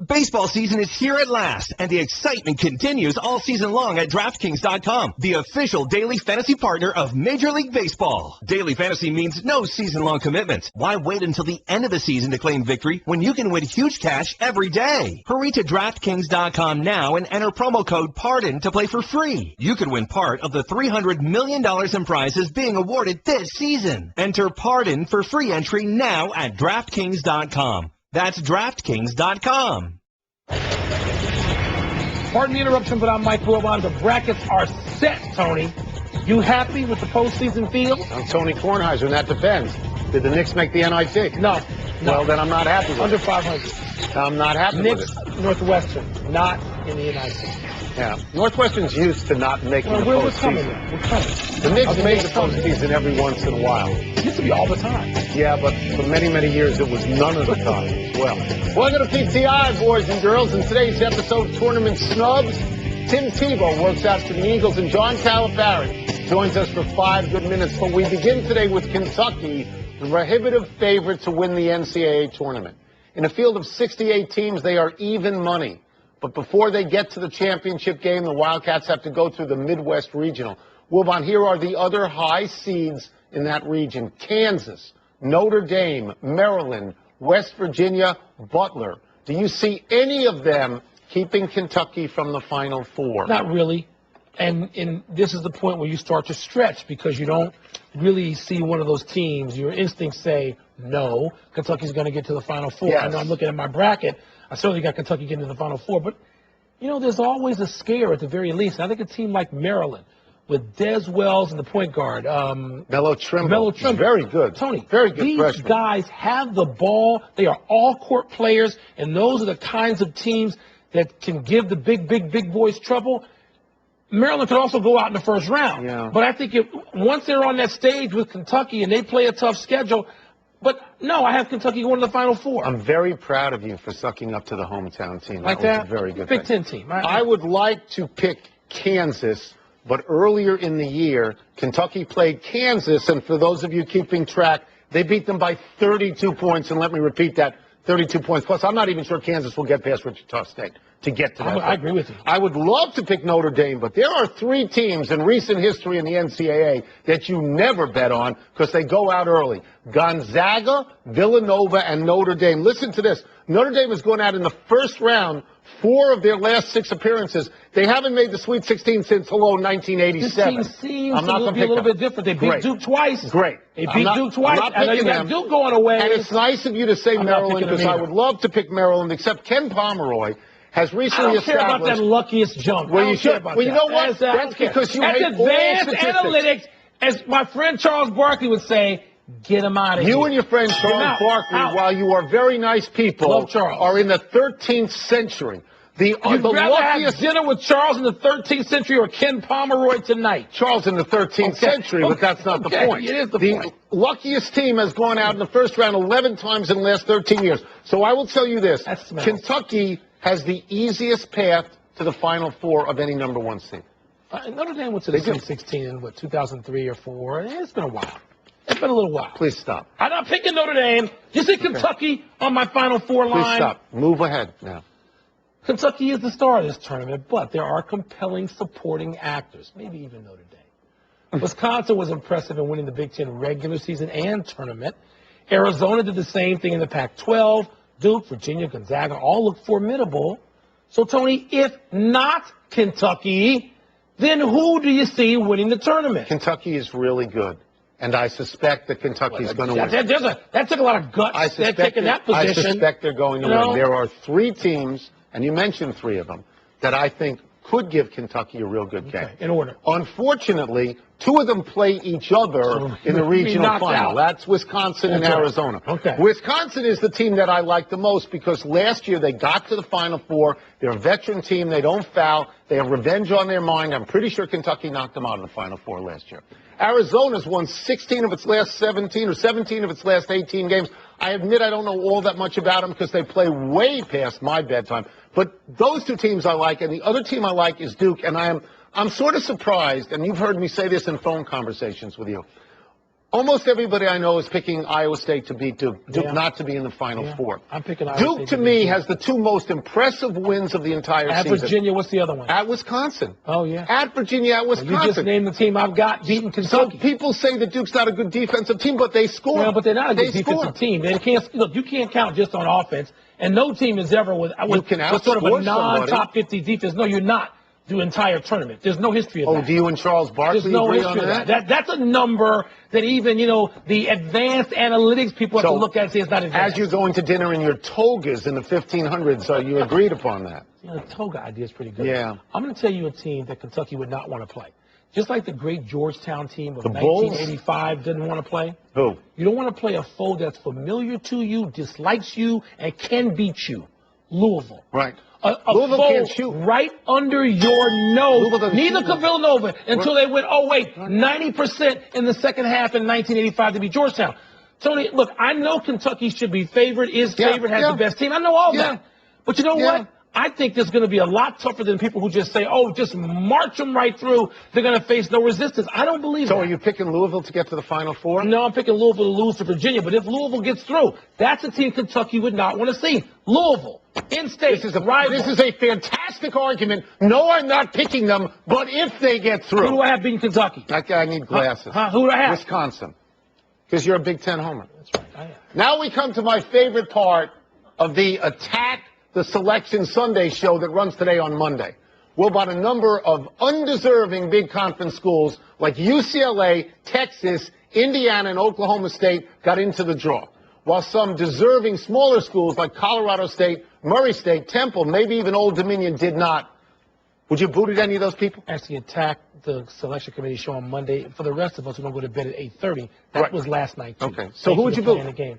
Baseball season is here at last, and the excitement continues all season long at DraftKings.com, the official daily fantasy partner of Major League Baseball. Daily fantasy means no season-long commitments. Why wait until the end of the season to claim victory when you can win huge cash every day? Hurry to DraftKings.com now and enter promo code PARDON to play for free. You could win part of the $300 million in prizes being awarded this season. Enter PARDON for free entry now at DraftKings.com. That's DraftKings.com. Pardon the interruption, but I'm Mike Wilbon. The brackets are set, Tony. You happy with the postseason field? I'm Tony Kornheiser, and that depends. Did the Knicks make the NIT? No. Well, then I'm not happy with Under it. 500. I'm not happy Knicks, with it. Northwestern, not in the United States. Yeah. Northwestern's used to not making the We're coming. postseason. We're coming. The Knicks Okay, make the Knicks coming. postseason every once in a while. It used to be all the time. Yeah, but for many, many years, it was none of the time as well. Welcome to PTI, boys and girls. In today's episode, Tournament Snubs, Tim Tebow works out for the Eagles, and John Calipari joins us for 5 good minutes. But we begin today with Kentucky, the prohibitive favorite to win the NCAA tournament. In a field of 68 teams, they are even money. But before they get to the championship game, the Wildcats have to go through the Midwest Regional. Wilbon, here are the other high seeds in that region. Kansas, Notre Dame, Maryland, West Virginia, Butler. Do you see any of them keeping Kentucky from the Final Four? Not really. And this is the point where you start to stretch because you don't really see one of those teams. Your instincts say, no, Kentucky's going to get to the Final Four. Yes. I know I'm looking at my bracket. I certainly got Kentucky getting to the Final Four. But, you know, there's always a scare at the very least. I think a team like Maryland with Des Wells and the point guard. Melo Trimble. Very good. Tony, very good these freshman. guys have the ball. They are all-court players, and those are the kinds of teams that can give the big boys trouble. Maryland could also go out in the first round. Yeah. But I think once they're on that stage with Kentucky and they play a tough schedule, but no, I have Kentucky going to the Final Four. I'm very proud of you for sucking up to the hometown team. Like that? that? Was a very good Big thing. Ten team. I would like to pick Kansas, but earlier in the year, Kentucky played Kansas, and for those of you keeping track, they beat them by 32 points, and let me repeat that, 32 points. Plus, I'm not even sure Kansas will get past Wichita State to get to that. I agree with you. I would love to pick Notre Dame, but there are 3 teams in recent history in the NCAA that you never bet on because they go out early. Gonzaga, Villanova, and Notre Dame. Listen to this. Notre Dame has gone out in the first round 4 of their last 6 appearances. They haven't made the Sweet 16 since, 1987. This team seems I'm not to gonna be a pick little them. bit different. They beat Great. Duke twice. Great. They beat Duke twice. I'm not I know you picking got them. Duke going away. And it's nice of you to say I'm not Maryland picking them because I either. would love to pick Maryland, except Ken Pomeroy has I recently don't care about established. that luckiest jump. Well, I you don't care should. about Well, you that. know what? I That's don't care. because you That's hate all advanced statistics. analytics, as my friend Charles Barkley would say, get him out of here. You and your friend Get him Charles out. Barkley, Out. while you are very nice people, Love Charles. are in the 13th century. You'd the rather have luckiest dinner with Charles in the 13th century or Ken Pomeroy tonight. Charles in the 13th century, but that's not the point. It is the point. Luckiest team has gone out in the first round 11 times in the last 13 years. So I will tell you this. That smells. Kentucky has the easiest path to the Final Four of any number 1 seed. Notre Dame went to the Sweet 16 in, 2003 or 4? It's been a while. It's been a little while. Please stop. I'm not picking Notre Dame. You see Kentucky on my Final Four line? Please stop. Move ahead now. Kentucky is the star of this tournament, but there are compelling supporting actors, maybe even Notre Dame. Wisconsin was impressive in winning the Big Ten regular season and tournament. Arizona did the same thing in the Pac-12. Duke, Virginia, Gonzaga all look formidable. So, Tony, if not Kentucky, then who do you see winning the tournament? Kentucky is really good. And I suspect that Kentucky is going to win. That took a lot of guts. They're taking that position. I suspect they're going to win. There are 3 teams, and you mentioned 3 of them, that I think could give Kentucky a real good game. In order. Unfortunately, 2 of them play each other in the regional final. Out. That's Wisconsin and Arizona. Okay. Wisconsin is the team that I like the most because last year they got to the Final Four. They're a veteran team. They don't foul. They have revenge on their mind. I'm pretty sure Kentucky knocked them out in the Final Four last year. Arizona's won 16 of its last 17 or 17 of its last 18 games. I admit I don't know all that much about them because they play way past my bedtime. But those 2 teams I like, and the other team I like is Duke. And I'm sort of surprised, and you've heard me say this in phone conversations with you. Almost everybody I know is picking Iowa State to beat Duke. Duke not to be in the Final Four. I'm picking Iowa Duke, State to me, has the two most impressive wins of the entire season. At Virginia, what's the other one? At Wisconsin. Oh, yeah. At Virginia, at Wisconsin. You just named the team I've got beating Kentucky. So people say that Duke's not a good defensive team, but they score. Well, but they're not a good defensive team. They can't, look, you can't count just on offense, and no team is ever with sort of a non-top 50 defense. No, you're not. The entire tournament. There's no history of that. Oh, do you and Charles Barkley agree on that? That's a number that even, the advanced analytics people have to look at and say it's not advanced. As you're going to dinner in your togas in the 1500s, so you agreed upon that. The toga idea is pretty good. Yeah. I'm going to tell you a team that Kentucky would not want to play. Just like the great Georgetown team of the 1985 didn't want to play. Who? You don't want to play a foe that's familiar to you, dislikes you, and can beat you. Louisville. Right. A Louisville foe can't shoot. right under your nose. Neither could Villanova until they went, 90% in the second half in 1985 to beat Georgetown. Tony, look, I know Kentucky should be favored, has the best team. I know all that. But you know what? I think there's going to be a lot tougher than people who just say, just march them right through. They're going to face no resistance. I don't believe that. So are you picking Louisville to get to the Final Four? No, I'm picking Louisville to lose to Virginia. But if Louisville gets through, that's a team Kentucky would not want to see. Louisville, in-state, this is a fantastic argument. No, I'm not picking them, but if they get through. Who do I have beating Kentucky? That guy needs glasses. Who do I have? Wisconsin. Because you're a Big Ten homer. That's right. I am. Now we come to my favorite part of the Attack the Selection Sunday show that runs today on Monday. Well, about a number of undeserving big conference schools like UCLA, Texas, Indiana, and Oklahoma State got into the draw, while some deserving smaller schools like Colorado State, Murray State, Temple, maybe even Old Dominion did not. Would you boot at any of those people? Actually, Attack the Selection Committee show on Monday. For the rest of us, we're going to go to bed at 8:30. That was last night, too. Okay. So who would you boot? In the game.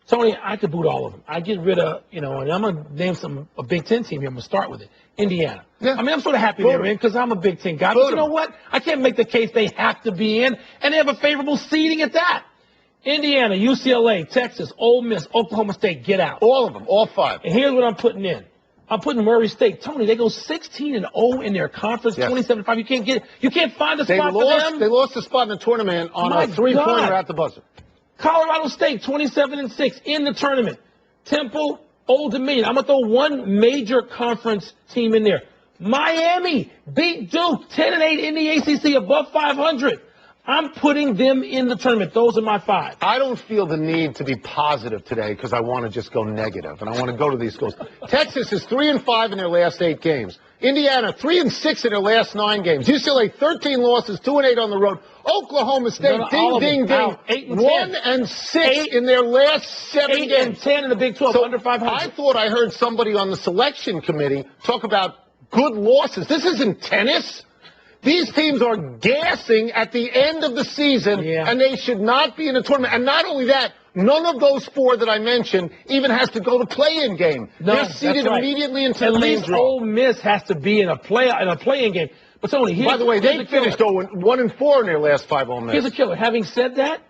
Tony, I could boot all of them. I get rid of, and I'm going to name a Big Ten team here. I'm going to start with it. Indiana. Yeah. I mean, I'm sort of happy they're in because I'm a Big Ten guy. But you know what? I can't make the case they have to be in, and they have a favorable seeding at that. Indiana, UCLA, Texas, Ole Miss, Oklahoma State, get out. All of them, all five. And here's what I'm putting in. I'm putting Murray State. Tony, they go 16-0 in their conference, 27-5. You can't find a spot for them. They lost a spot in the tournament on a three-pointer at the buzzer. Colorado State, 27-6 in the tournament. Temple, Old Dominion. I'm going to throw one major conference team in there. Miami beat Duke, 10-8 in the ACC, above 500. I'm putting them in the tournament. Those are my five. I don't feel the need to be positive today because I want to just go negative, and I want to go to these schools. Texas is 3-5 in their last 8 games. Indiana, 3-6 in their last 9 games. UCLA, 13 losses, 2-8 on the road. Oklahoma State, ding, ding, ding, 1-6 in their last 7 games. 8-10 in the Big 12, under 500. I thought I heard somebody on the selection committee talk about good losses. This isn't tennis. These teams are gassing at the end of the season, and they should not be in a tournament. And not only that, none of those 4 that I mentioned even has to go to play-in game. No, they're seeded immediately into the main draw. At least Ole Miss has to be in a play-in game. But Tony, by the way, they finished 1-4 in their last 5 Ole Miss. Here's a killer. Having said that,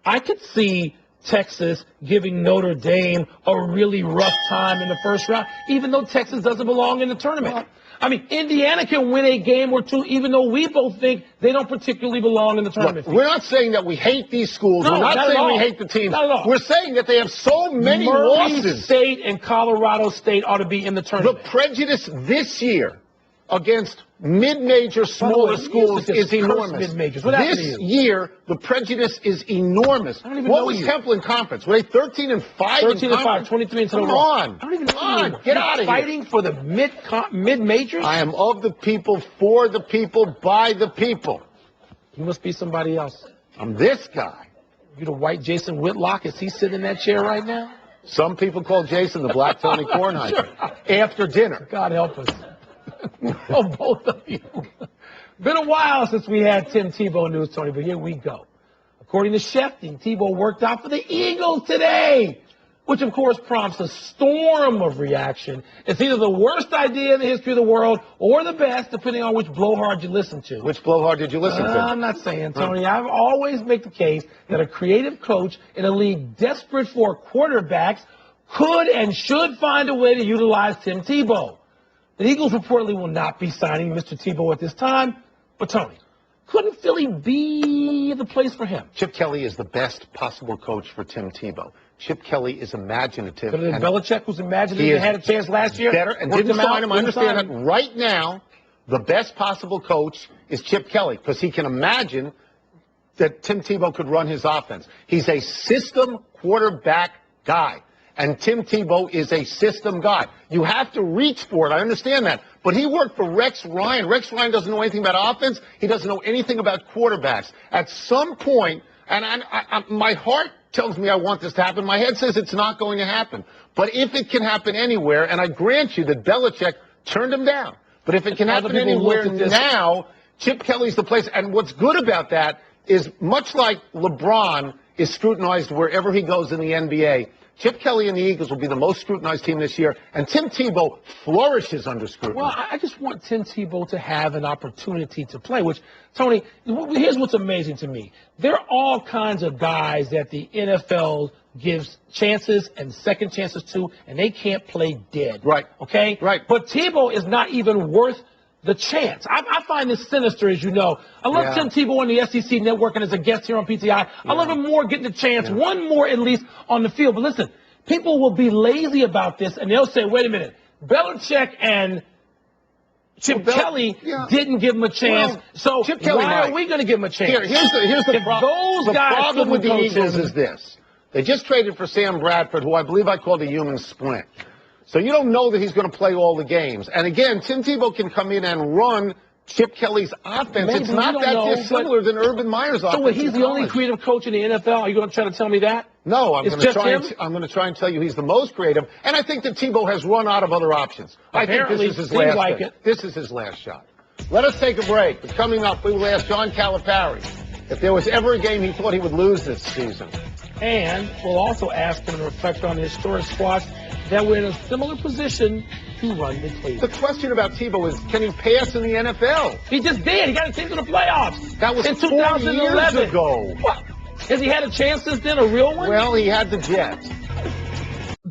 I could see Texas giving Notre Dame a really rough time in the first round, even though Texas doesn't belong in the tournament. I mean, Indiana can win a game or 2, even though we both think they don't particularly belong in the tournament. Look, we're not saying that we hate these schools. No, we're not saying we hate the teams. Not at all. We're saying that they have so many losses. Murray State and Colorado State ought to be in the tournament. The prejudice this year against mid-major smaller schools is enormous. This year, the prejudice is enormous. What was Temple in conference? Were they 13-5? 13-5, 23 Come on. I don't even know. Get out of here. Fighting for the mid-majors? I am of the people, for the people, by the people. You must be somebody else. I'm this guy. You the white Jason Whitlock? Is he sitting in that chair right now? Some people call Jason the Black Tony Kornheiser. After dinner. God help us. Oh, both of you. Been a while since we had Tim Tebow news, Tony, but here we go. According to Shefty, Tebow worked out for the Eagles today, which, of course, prompts a storm of reaction. It's either the worst idea in the history of the world or the best, depending on which blowhard you listen to. Which blowhard did you listen to? I'm not saying, Tony. I always make the case that a creative coach in a league desperate for quarterbacks could and should find a way to utilize Tim Tebow. The Eagles reportedly will not be signing Mr. Tebow at this time, but Tony, Couldn't Philly be the place for him? Chip Kelly is the best possible coach for Tim Tebow. Chip Kelly is imaginative. Better than Belichick, who's imaginative and had a chance last year. Better and didn't sign him. I understand that. Right now, the best possible coach is Chip Kelly because he can imagine that Tim Tebow could run his offense. He's a system quarterback guy. And Tim Tebow is a system guy. You have to reach for it. I understand that. But he worked for Rex Ryan. Rex Ryan doesn't know anything about offense. He doesn't know anything about quarterbacks. At some point, and my heart tells me I want this to happen. My head says it's not going to happen. But if it can happen anywhere, and I grant you that Belichick turned him down. But if it can happen anywhere now, Chip Kelly's the place. And what's good about that is much like LeBron is scrutinized wherever he goes in the NBA, Chip Kelly and the Eagles will be the most scrutinized team this year, and Tim Tebow flourishes under scrutiny. Well, I just want Tim Tebow to have an opportunity to play, which, Tony, here's what's amazing to me. There are all kinds of guys that the NFL gives chances and second chances to, and they can't play dead. Right. Okay? Right. But Tebow is not even worth the chance. I find this sinister, as you know. I love Tim Tebow on the SEC Network and as a guest here on PTI. I love him more getting the chance, one more at least on the field. But listen, people will be lazy about this, and they'll say, wait a minute, Belichick and Chip Kelly didn't give him a chance, so Chip Kelly why are we going to give him a chance? Here's the problem. The problem with the Eagles is this. They just traded for Sam Bradford, who I believe I called a human splint. So you don't know that he's going to play all the games. And again, Tim Tebow can come in and run Chip Kelly's offense. Maybe it's not that dissimilar than Urban Meyer's offense. So he's the only creative coach in the NFL? Are you going to try to tell me that? No, I'm going to try and tell you he's the most creative. And I think that Tebow has run out of other options. Apparently, I think this is his last This is his last shot. Let us take a break. But coming up, we will ask John Calipari if there was ever a game he thought he would lose this season. And we'll also ask him to reflect on the historic squads that were in a similar position to run the table. The question about Tebow is, can he pass in the NFL? He just did. He got his team to the playoffs. That was in 2011. years ago. What? Has he had a chance since then, a real one? Well, he had the Jets.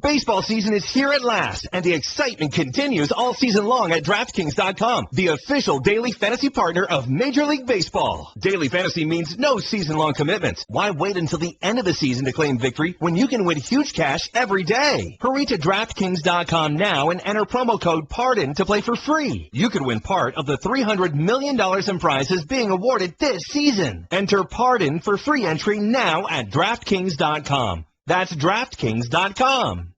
Baseball season is here at last, and the excitement continues all season long at DraftKings.com, the official daily fantasy partner of Major League Baseball. Daily fantasy means no season-long commitments. Why wait until the end of the season to claim victory when you can win huge cash every day? Hurry to DraftKings.com now and enter promo code PARDON to play for free. You could win part of the $300 million in prizes being awarded this season. Enter PARDON for free entry now at DraftKings.com. That's DraftKings.com.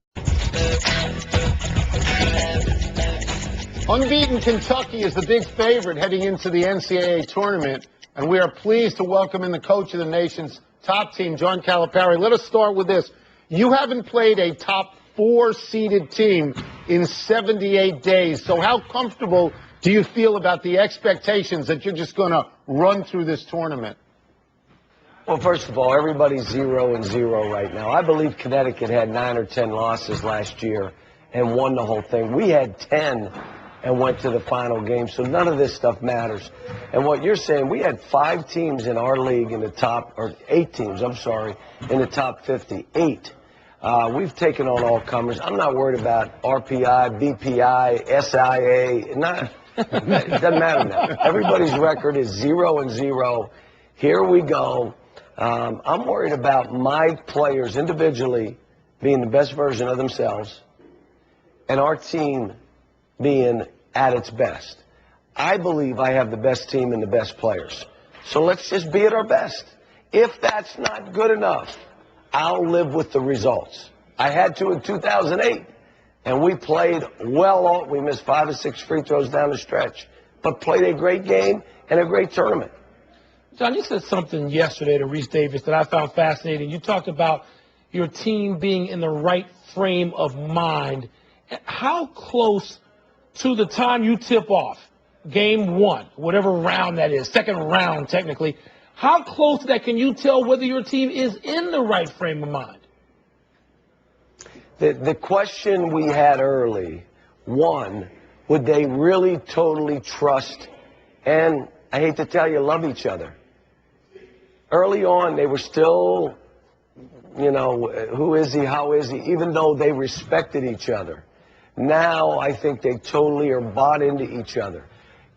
Unbeaten Kentucky is the big favorite heading into the NCAA tournament, and we are pleased to welcome in the coach of the nation's top team, John Calipari. Let us start with this. You haven't played a top 4-seeded team in 78 days, so how comfortable do you feel about the expectations that you're just going to run through this tournament? Well, first of all, everybody's 0-0 right now. I believe Connecticut had 9 or 10 losses last year and won the whole thing. We had 10 and went to the final game, so none of this stuff matters. And what you're saying, we had 5 teams in our league in the top, or 8 teams, I'm sorry, in the top 50. 8. We've taken on all comers. I'm not worried about RPI, BPI, SIA. It doesn't matter now. Everybody's record is 0-0. Here we go. I'm worried about my players individually being the best version of themselves and our team being at its best. I believe I have the best team and the best players. So let's just be at our best. If that's not good enough, I'll live with the results. I had to in 2008, and we played well. We missed 5 or 6 free throws down the stretch, but played a great game and a great tournament. John, you said something yesterday to Reese Davis that I found fascinating. You talked about your team being in the right frame of mind. How close to the time you tip off, game 1, whatever round that is, second round technically, how close to that can you tell whether your team is in the right frame of mind? The question we had early, one, would they really totally trust and, I hate to tell you, love each other? Early on, they were still, who is he, how is he, even though they respected each other. Now, I think they totally are bought into each other.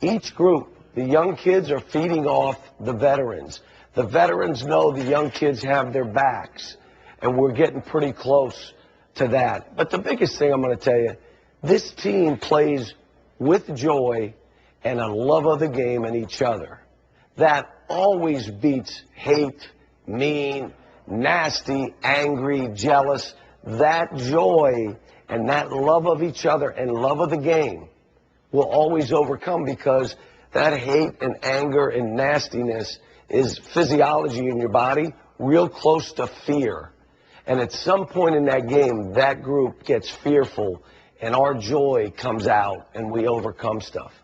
Each group, The young kids are feeding off the veterans. The veterans know the young kids have their backs, and we're getting pretty close to that. But the biggest thing I'm going to tell you, this team plays with joy and a love of the game and each other. That always beats hate, mean, nasty, angry, jealous. That joy and that love of each other and love of the game will always overcome, because that hate and anger and nastiness is physiology in your body, real close to fear. And at some point in that game, that group gets fearful, and our joy comes out, and we overcome stuff.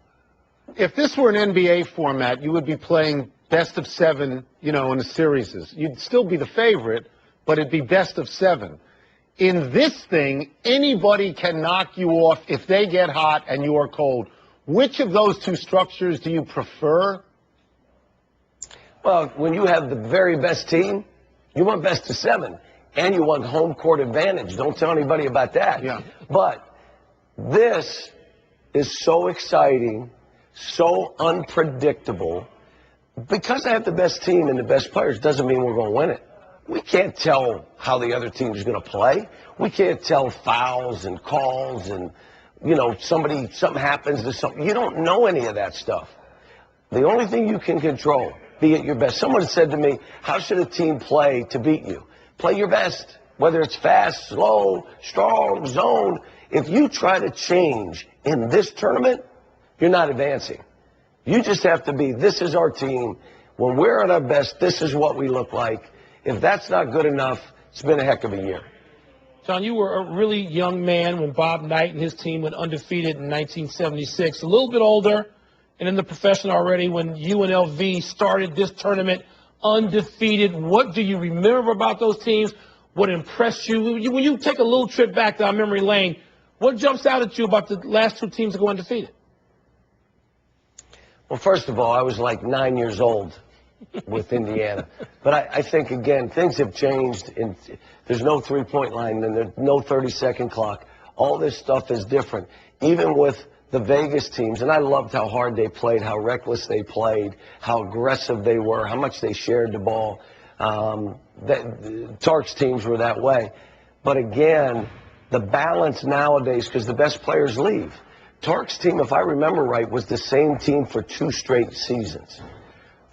If this were an NBA format, you would be playing best of 7, in the series. You'd still be the favorite, but it'd be best of 7. In this thing, anybody can knock you off if they get hot and you are cold. Which of those two structures do you prefer? Well, when you have the very best team, you want best of 7, and you want home court advantage. Don't tell anybody about that. Yeah. But this is so exciting, so unpredictable. Because I have the best team and the best players doesn't mean we're going to win it. We can't tell how the other team is going to play. We can't tell fouls and calls and, something happens to something. You don't know any of that stuff. The only thing you can control, be at your best. Someone said to me, how should a team play to beat you? Play your best, whether it's fast, slow, strong, zone. If you try to change in this tournament, you're not advancing. You just have to be, this is our team. When we're at our best, this is what we look like. If that's not good enough, it's been a heck of a year. John, you were a really young man when Bob Knight and his team went undefeated in 1976. A little bit older and in the profession already when UNLV started this tournament undefeated. What do you remember about those teams? What impressed you? When you take a little trip back down memory lane, what jumps out at you about the last two teams that go undefeated? Well, first of all, I was like 9 years old with Indiana. But I think, again, things have changed. There's no three-point line, and there's no 30-second clock. All this stuff is different. Even with the Vegas teams, and I loved how hard they played, how reckless they played, how aggressive they were, how much they shared the ball. Tark's teams were that way. But, again, the balance nowadays, because the best players leave. Tark's team, if I remember right, was the same team for 2 straight seasons.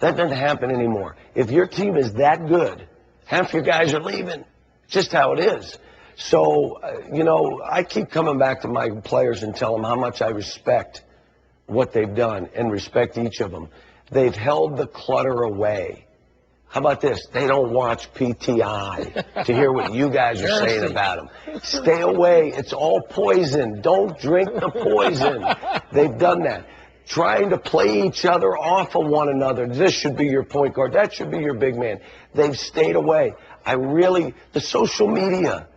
That doesn't happen anymore. If your team is that good, half your guys are leaving. Just how it is. So, I keep coming back to my players and tell them how much I respect what they've done and respect each of them. They've held the clutter away. How about this? They don't watch PTI to hear what you guys are saying about them. Stay away. It's all poison. Don't drink the poison. They've done that. Trying to play each other off of one another. This should be your point guard. That should be your big man. They've stayed away. The social media,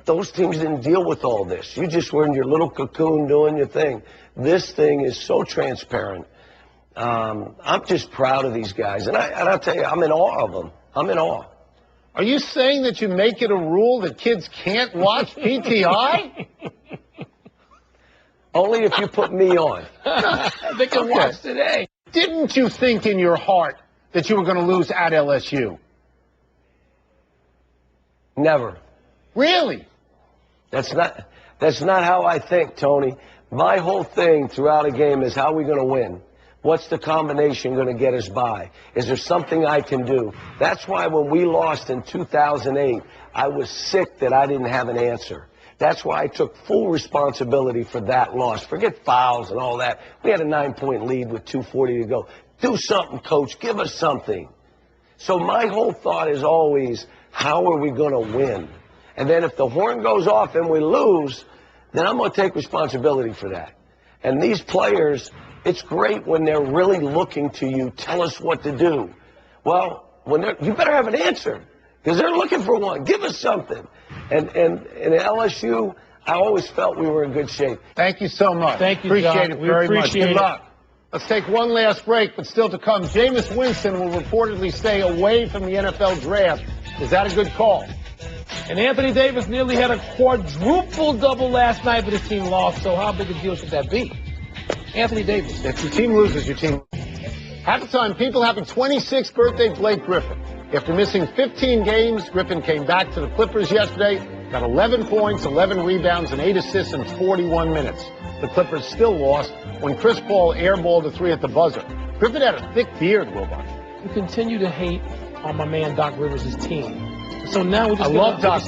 those teams didn't deal with all this. You just were in your little cocoon doing your thing. This thing is so transparent. I'm just proud of these guys. And I'll tell you, I'm in awe of them. I'm in awe. Are you saying that you make it a rule that kids can't watch PTI? Only if you put me on. They can watch today. Didn't you think in your heart that you were going to lose at LSU? Never. Really? That's not how I think, Tony. My whole thing throughout a game is how are we going to win? What's the combination going to get us by? Is there something I can do? That's why when we lost in 2008, I was sick that I didn't have an answer. That's why I took full responsibility for that loss. Forget fouls and all that. We had a 9-point lead with 2:40 to go. Do something, coach. Give us something. So my whole thought is always, how are we going to win? And then if the horn goes off and we lose, then I'm going to take responsibility for that. And these players, it's great when they're really looking to you, tell us what to do. Well, you better have an answer because they're looking for one. Give us something. And at LSU, I always felt we were in good shape. Thank you so much. Thank you, appreciate John. it very much. Appreciate Good luck. Let's take one last break, but still to come, Jameis Winston will reportedly stay away from the NFL draft. Is that a good call? And Anthony Davis nearly had a quadruple double last night, but his team lost. So how big a deal should that be? Anthony Davis. If your team loses, your team Halftime, people happy 26th birthday, Blake Griffin. After missing 15 games, Griffin came back to the Clippers yesterday, got 11 points, 11 rebounds, and 8 assists in 41 minutes. The Clippers still lost when Chris Paul airballed a 3 at the buzzer. Griffin had a thick beard, Wilbon. You continue to hate on my man Doc Rivers' team. So now we're just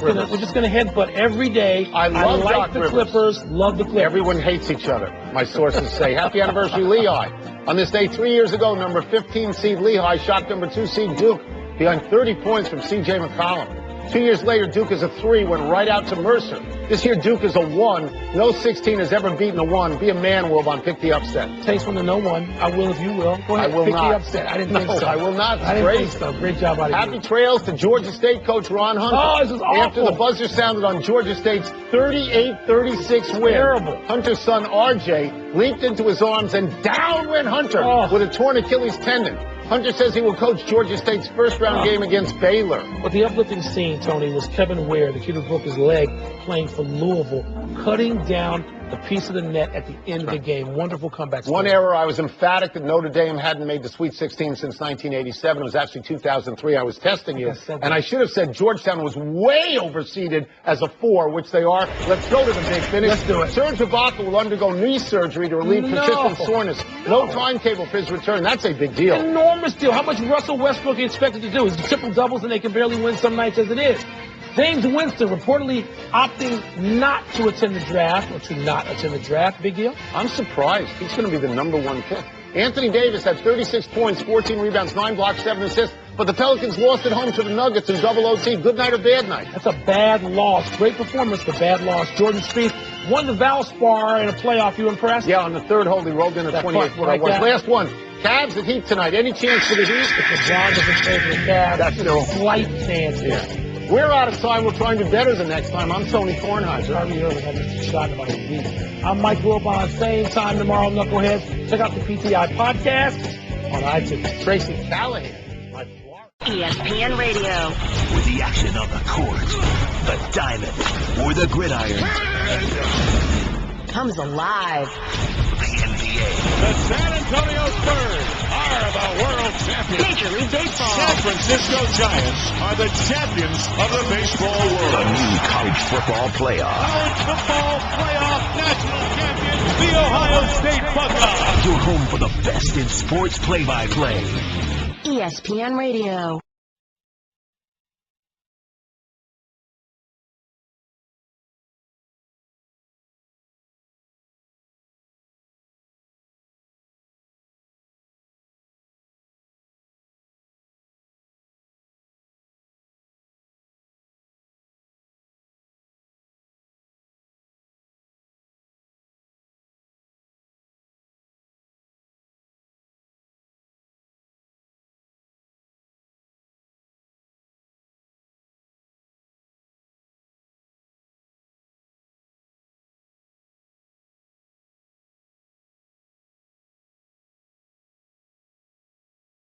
we're just going to headbutt every day. I love like Doc the Rivers. Clippers, love the Clippers. Everyone hates each other, my sources say. Happy anniversary, Lehigh. On this day 3 years ago, number 15 seed Lehigh shot number 2 seed Duke behind 30 points from C.J. McCollum. 2 years later, Duke is a 3, went right out to Mercer. This year, Duke is a 1. No 16 has ever beaten a 1. Be a man, Wilbon. Pick the upset. Takes one to know one. I will if you will. Go ahead. I will pick not. the upset. I didn't think so. I will not. I didn't think so. Great job out of you. Happy trails to Georgia State coach Ron Hunter. Oh, this is awful. After the buzzer sounded on Georgia State's 38-36 win, terrible. Hunter's son RJ leaped into his arms and down went Hunter with a torn Achilles tendon. Hunter says he will coach Georgia State's first-round game against Baylor. But the uplifting scene, Tony, was Kevin Ware, the kid who broke his leg playing for Louisville, cutting down the piece of the net at the end of the game. Wonderful comeback story. One error, I was emphatic that Notre Dame hadn't made the Sweet 16 since 1987. It was actually 2003. I was testing you. And I should have said Georgetown was way overseeded as a 4, which they are. Let's go to the big finish. Let's do it. Serge Ibaka will undergo knee surgery to relieve persistent soreness. No timetable for his return. That's a big deal. Enormous deal. How much Russell Westbrook expected to do? His triple doubles, and they can barely win some nights as it is. James Winston reportedly opting not to attend the draft or to not attend the draft. Big deal? I'm surprised. He's going to be the number 1 pick. Anthony Davis had 36 points, 14 rebounds, 9 blocks, 7 assists. But the Pelicans lost at home to the Nuggets in double OT. Good night or bad night? That's a bad loss. Great performance, but bad loss. Jordan Spieth won the Valspar in a playoff. You impressed? Yeah, on the third hole, he rolled in a 28-footer. Last one. Cavs at Heat tonight. Any chance for the Heat? If LeBron doesn't play for the Cavs, that's still slight chance here. We're out of time. We'll try and do better the next time. I'm Tony Kornheiser. Harvey Irving had Mr. Shot about a week. I'm Mike Wilbon. Same time tomorrow, Knuckleheads. Check out the PTI podcast on iTunes. Tracy Callahan. ESPN Radio. With the action on the court, the diamond, or the gridiron. Comes alive. The NBA. The San Antonio Spurs are the world champions. Major League Baseball. San Francisco Giants are the champions of the baseball world. The new college football playoff. College football playoff national champions, the Ohio State Buckeyes. Your home for the best in sports play-by-play. ESPN Radio.